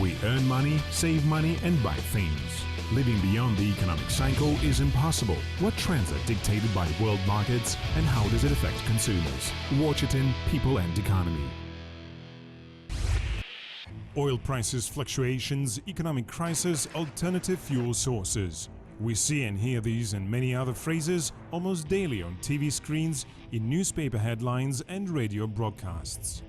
We earn money, save money and buy things. Living beyond the economic cycle is impossible. What trends are dictated by world markets and how does it affect consumers? Watch it in People and Economy. Oil prices fluctuations, economic crisis, alternative fuel sources. We see and hear these and many other phrases almost daily on TV screens, in newspaper headlines and radio broadcasts.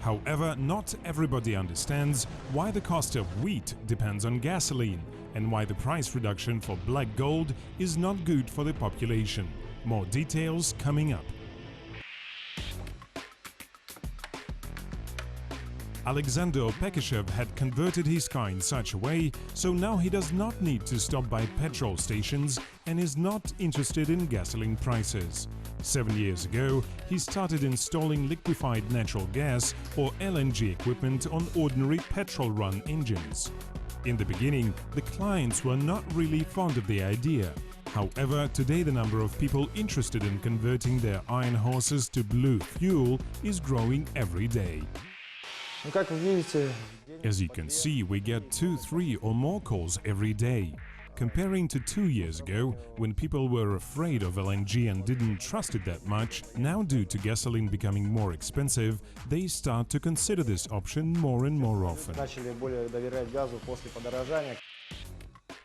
However, not everybody understands why the cost of wheat depends on gasoline and why the price reduction for black gold is not good for the population. More details coming up. Alexander Opekishev had converted his car in such a way, so now he does not need to stop by petrol stations and is not interested in gasoline prices. 7 years ago, he started installing liquefied natural gas or LNG equipment on ordinary petrol-run engines. In the beginning, the clients were not really fond of the idea. However, today the number of people interested in converting their iron horses to blue fuel is growing every day. As you can see, we get 2, 3 or more calls every day. Comparing to 2 years ago, when people were afraid of LNG and didn't trust it that much, now due to gasoline becoming more expensive, they start to consider this option more and more often.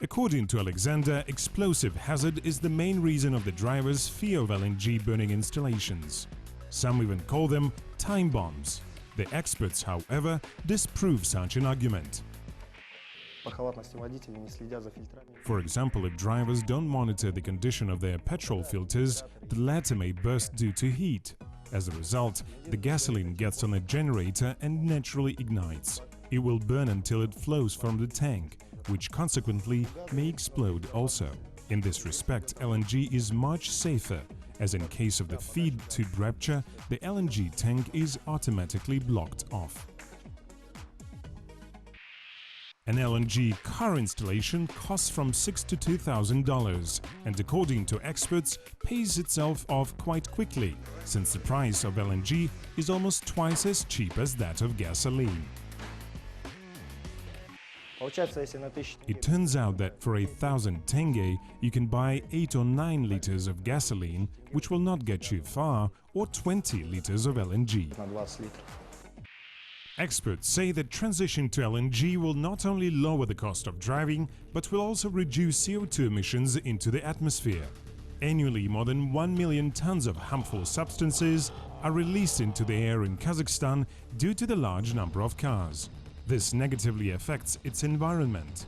According to Alexander, explosive hazard is the main reason of the drivers' fear of LNG burning installations. Some even call them time bombs. The experts, however, disprove such an argument. For example, if drivers don't monitor the condition of their petrol filters, the latter may burst due to heat. As a result, the gasoline gets on a generator and naturally ignites. It will burn until it flows from the tank, which consequently may explode also. In this respect, LNG is much safer, as in case of the feed tube rupture, the LNG tank is automatically blocked off. An LNG car installation costs from $6,000 to $2,000 and, according to experts, pays itself off quite quickly, since the price of LNG is almost twice as cheap as that of gasoline. It turns out that for 1,000 tenge, you can buy 8 or 9 liters of gasoline, which will not get you far, or 20 liters of LNG. Experts say that transition to LNG will not only lower the cost of driving, but will also reduce CO2 emissions into the atmosphere. Annually, more than 1 million tons of harmful substances are released into the air in Kazakhstan due to the large number of cars. This negatively affects its environment.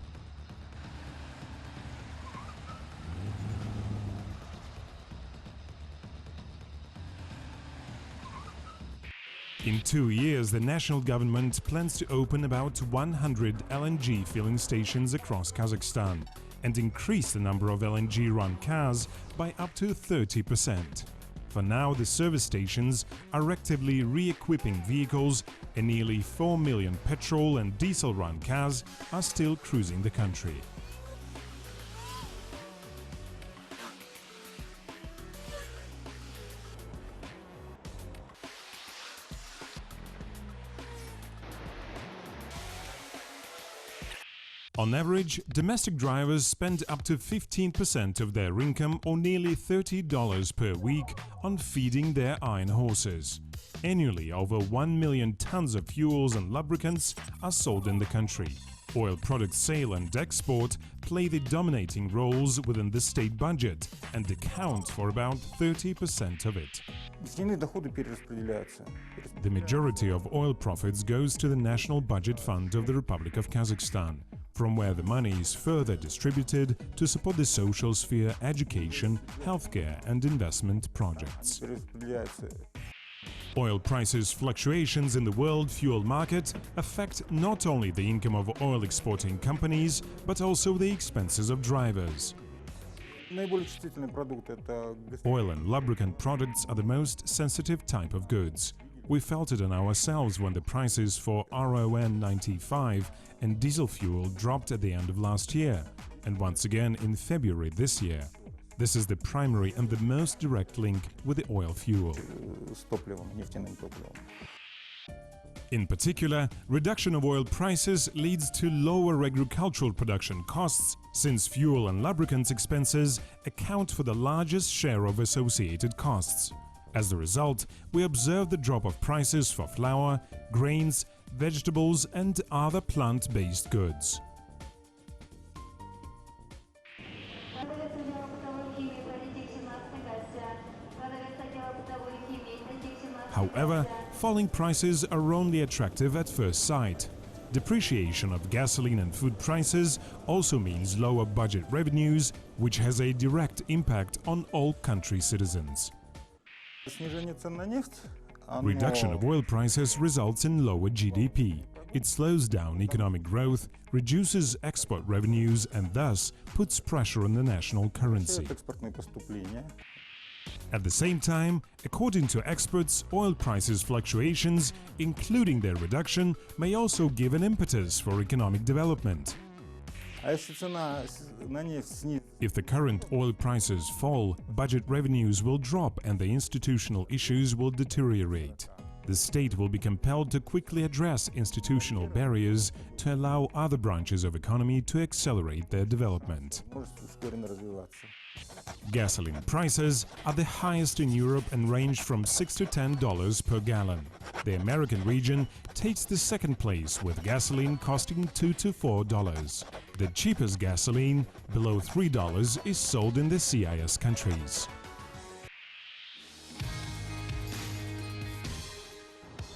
In 2 years, the national government plans to open about 100 LNG filling stations across Kazakhstan and increase the number of LNG-run cars by up to 30%. For now, the service stations are actively re-equipping vehicles and nearly 4 million petrol and diesel-run cars are still cruising the country. On average, domestic drivers spend up to 15% of their income, or nearly $30 per week, on feeding their iron horses. Annually, over 1 million tons of fuels and lubricants are sold in the country. Oil product sale and export play the dominating roles within the state budget and account for about 30% of it. The majority of oil profits goes to the National Budget Fund of the Republic of Kazakhstan, from where the money is further distributed to support the social sphere, education, healthcare and investment projects. Oil prices fluctuations in the world fuel market affect not only the income of oil exporting companies, but also the expenses of drivers. Oil and lubricant products are the most sensitive type of goods. We felt it on ourselves when the prices for RON 95 and diesel fuel dropped at the end of last year, and once again in February this year. This is the primary and the most direct link with the oil fuel. с топливом, нефтяным топливом. In particular, reduction of oil prices leads to lower agricultural production costs, since fuel and lubricants expenses account for the largest share of associated costs. As a result, we observe the drop of prices for flour, grains, vegetables and other plant-based goods. However, falling prices are only attractive at first sight. Depreciation of gasoline and food prices also means lower budget revenues, which has a direct impact on all country citizens. Снижение цен на нефть, Reduction of oil prices results in lower GDP. It slows down economic growth, reduces export revenues and thus puts pressure on the national currency. экспортные поступления. At the same time, according to experts, oil prices fluctuations, including their reduction, may also give an impetus for economic development. А если цена на нефть снизится, If the current oil prices fall, budget revenues will drop and the institutional issues will deteriorate. The state will be compelled to quickly address institutional barriers to allow other branches of economy to accelerate their development. может ускоренно развиваться. Gasoline prices are the highest in Europe and range from $6 to $10 per gallon. The American region takes the second place with gasoline costing $2 to $4. The cheapest gasoline, below $3, is sold in the CIS countries.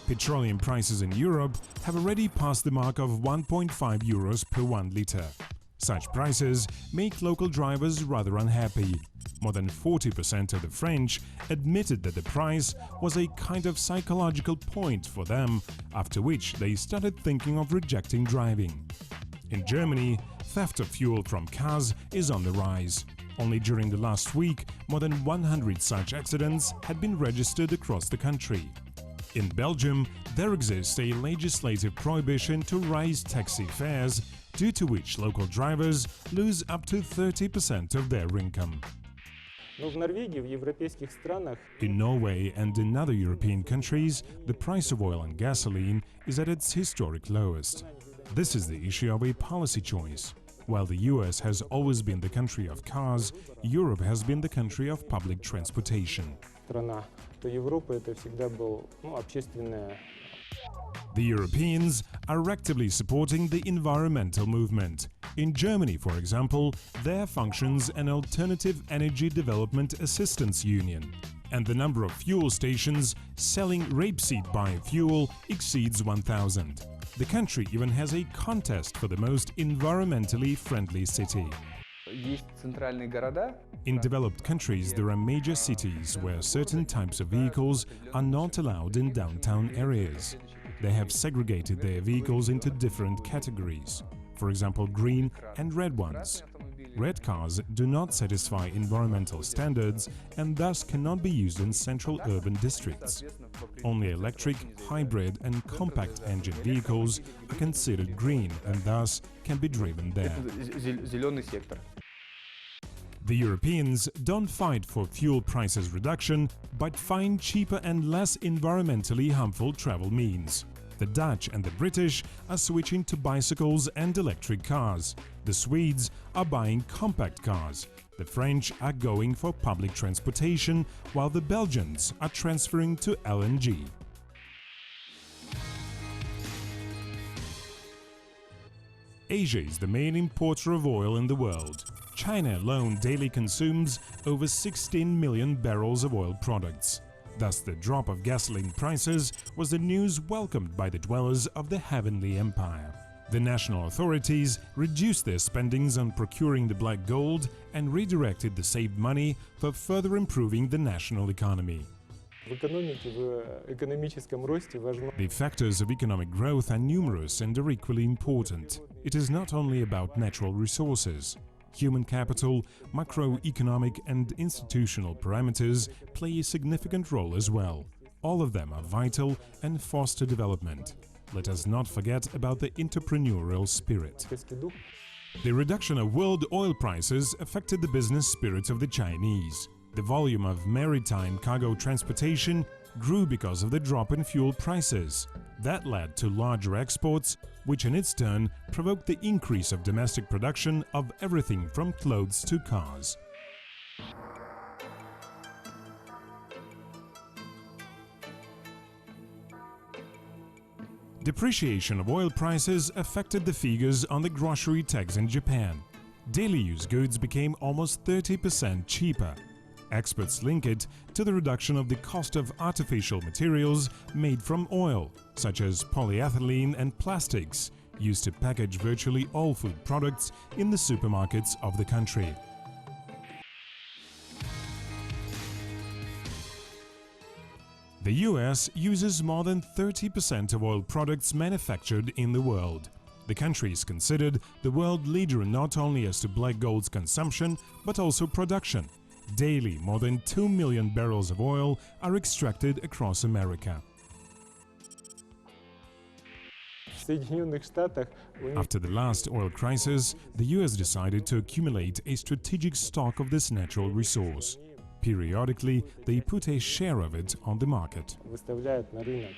Petroleum prices in Europe have already passed the mark of 1.5 euros per 1 litre. Such prices make local drivers rather unhappy. More than 40% of the French admitted that the price was a kind of psychological point for them, after which they started thinking of rejecting driving. In Germany, theft of fuel from cars is on the rise. Only during the last week, more than 100 such accidents had been registered across the country. In Belgium, there exists a legislative prohibition to raise taxi fares, due to which local drivers lose up to 30% of their income. Но в Норвегии, в европейских странах In Norway and in other European countries, the price of oil and gasoline is at its historic lowest. This is the issue of a policy choice. While the US has always been the country of cars, Europe has been the country of public transportation. страна, то Европа это всегда был, общественная. The Europeans are actively supporting the environmental movement. In Germany, for example, there functions an alternative energy development assistance union, and the number of fuel stations selling rapeseed biofuel exceeds 1,000. The country even has a contest for the most environmentally friendly city. Есть центральные города. In developed countries, there are major cities where certain types of vehicles are not allowed in downtown areas. They have segregated their vehicles into different categories, for example, green and red ones. Red cars do not satisfy environmental standards and thus cannot be used in central urban districts. Only electric, hybrid and compact engine vehicles are considered green and thus can be driven there. Зеленый сектор. The Europeans don't fight for fuel prices reduction, but find cheaper and less environmentally harmful travel means. The Dutch and the British are switching to bicycles and electric cars. The Swedes are buying compact cars. The French are going for public transportation, while the Belgians are transferring to LNG. Asia is the main importer of oil in the world. China alone daily consumes over 16 million barrels of oil products. Thus, the drop of gasoline prices was the news welcomed by the dwellers of the Heavenly Empire. The national authorities reduced their spendings on procuring the black gold and redirected the saved money for further improving the national economy. В экономике, в экономическом росте важно. The factors of economic growth are numerous and are equally important. It is not only about natural resources. Human capital, macroeconomic and institutional parameters play a significant role as well. All of them are vital and foster development. Let us not forget about the entrepreneurial spirit. The reduction of world oil prices affected the business spirit of the Chinese. The volume of maritime cargo transportation grew because of the drop in fuel prices. That led to larger exports, which in its turn provoked the increase of domestic production of everything from clothes to cars. Depreciation of oil prices affected the figures on the grocery tags in Japan. Daily use goods became almost 30% cheaper. Experts link it to the reduction of the cost of artificial materials made from oil, such as polyethylene and plastics, used to package virtually all food products in the supermarkets of the country. The US uses more than 30% of oil products manufactured in the world. The country is considered the world leader not only as to black gold's consumption, but also production. Daily, more than 2 million barrels of oil are extracted across America. В Соединенных Штатах у них After the last oil crisis, the US decided to accumulate a strategic stock of this natural resource. Periodically, they put a share of it on the market. выставляют на рынок.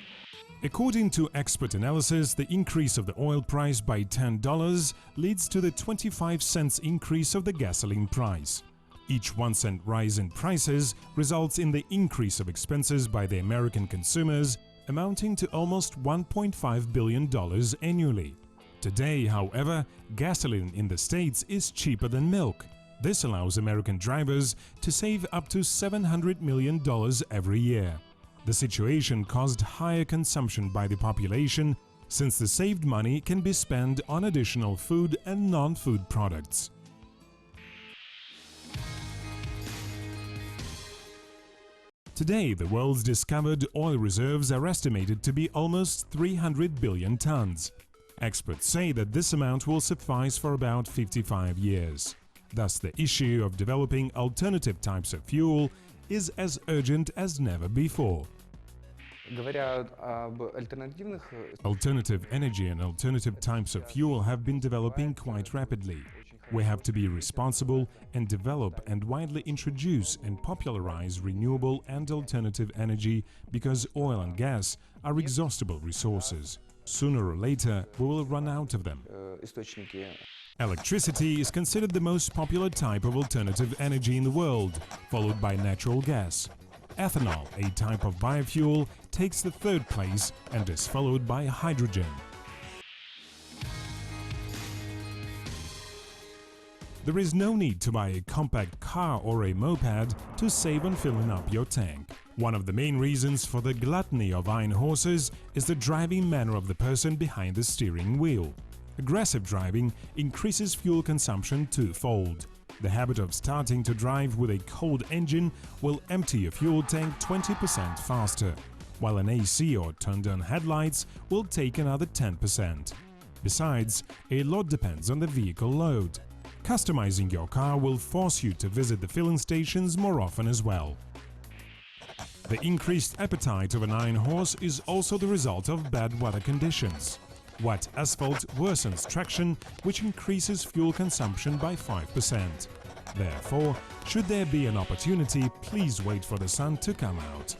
According to expert analysis, the increase of the oil price by $10 leads to the 25 cents increase of the gasoline price. Each 1 cent rise in prices results in the increase of expenses by the American consumers, amounting to almost $1.5 billion annually. Today, however, gasoline in the States is cheaper than milk. This allows American drivers to save up to $700 million every year. The situation caused higher consumption by the population, since the saved money can be spent on additional food and non-food products. Today, the world's discovered oil reserves are estimated to be almost 300 billion tons. Experts say that this amount will suffice for about 55 years. Thus, the issue of developing alternative types of fuel is as urgent as never before. Говоря об альтернативных Alternative energy and alternative types of fuel have been developing quite rapidly. We have to be responsible and develop and widely introduce and popularize renewable and alternative energy, because oil and gas are inexhaustible resources. Sooner or later, we will run out of them. источники. Electricity is considered the most popular type of alternative energy in the world, followed by natural gas. Ethanol, a type of biofuel, takes the third place and is followed by hydrogen. There is no need to buy a compact car or a moped to save on filling up your tank. One of the main reasons for the gluttony of iron horses is the driving manner of the person behind the steering wheel. Aggressive driving increases fuel consumption twofold. The habit of starting to drive with a cold engine will empty your fuel tank 20% faster, while an AC or turned-on headlights will take another 10%. Besides, a lot depends on the vehicle load. Customizing your car will force you to visit the filling stations more often as well. The increased appetite of an iron horse is also the result of bad weather conditions. Wet asphalt worsens traction, which increases fuel consumption by 5%. Therefore, should there be an opportunity, please wait for the sun to come out.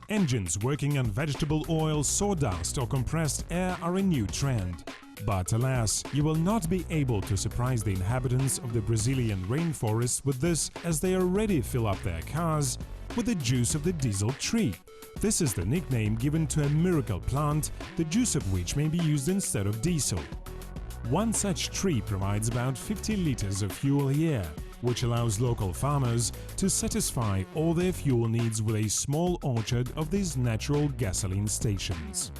Engines working on vegetable oil, sawdust or compressed air are a new trend. But alas, you will not be able to surprise the inhabitants of the Brazilian rainforests with this, as they already fill up their cars with the juice of the diesel tree. This is the nickname given to a miracle plant, the juice of which may be used instead of diesel. One such tree provides about 50 liters of fuel a year, which allows local farmers to satisfy all their fuel needs with a small orchard of these natural gasoline stations.